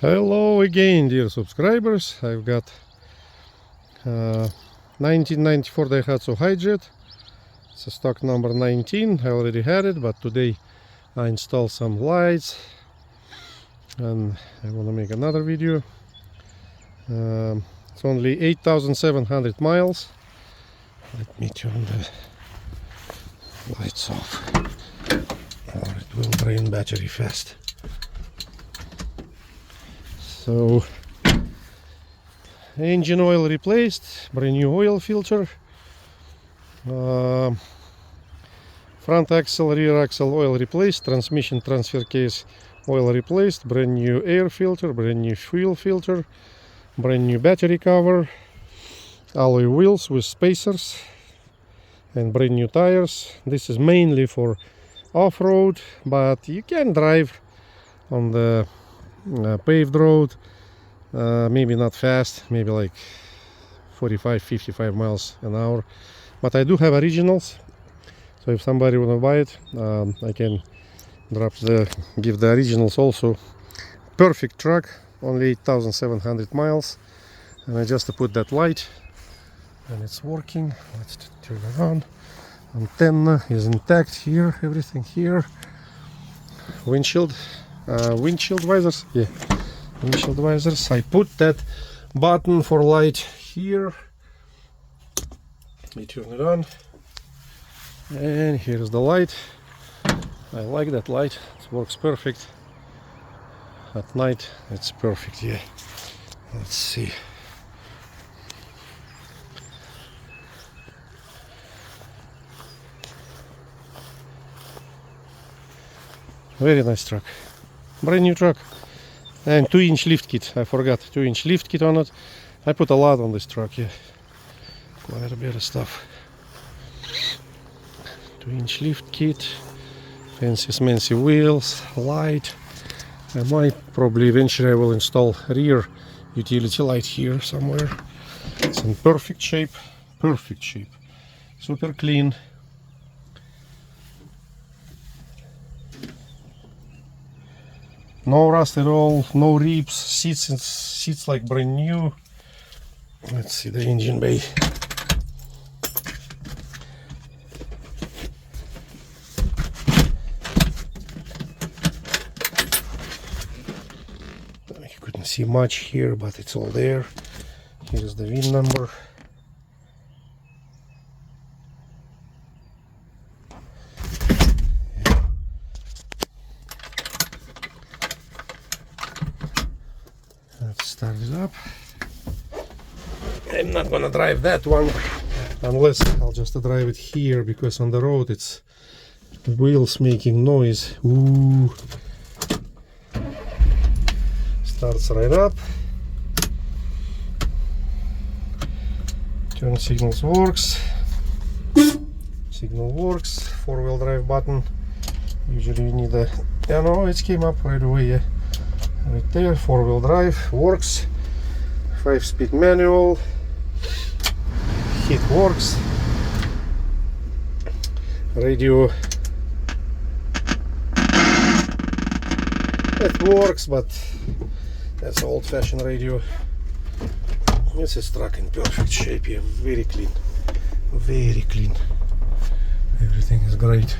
Hello again, dear subscribers. I've got 1994 Daihatsu Hijet. It's a stock number 19. I already had it, but today I installed some lights and I want to make another video. It's only 8,700 miles. Let me turn the lights off or it will drain battery fast. So, engine oil replaced, brand new oil filter, front axle, rear axle oil replaced, transmission transfer case oil replaced, brand new air filter, brand new fuel filter, brand new battery cover, alloy wheels with spacers and brand new tires. This is mainly for off-road, but you can drive on the paved road, maybe not fast, maybe like 45-55 miles an hour, but I do have originals, so if somebody want to buy it, I can give the originals also. Perfect truck, only 8,700 miles, and I just put that light and it's working. Let's turn it on. Antenna is intact here, everything here. Windshield visors, yeah, windshield visors. I put that button for light here. I turn it on and here's the light. I like that light, it works perfect at night. It's perfect, yeah. Let's see. Very nice truck. Brand new truck. And 2-inch lift kit. I forgot 2-inch lift kit on it. I put a lot on this truck, yeah. Quite a bit of stuff. 2-inch lift kit. Fancy wheels. Light. I might probably eventually I will install rear utility light here somewhere. It's in perfect shape. Perfect shape. Super clean. No rust at all, no rips, seats like brand new. Let's see the engine bay. You couldn't see much here, but it's all there. Here's the VIN number. Start it up. I'm not gonna drive that one unless I'll just drive it here, because on the road it's the wheels making noise. Ooh. Starts right up. Turn signals works. Signal works. 4-wheel drive button. Usually you need a, yeah, no, it came up right away, yeah. Right there, 4-wheel drive works, 5-speed manual, heat works, radio, it works, but that's old-fashioned radio. This is truck in perfect shape here, very clean, everything is great.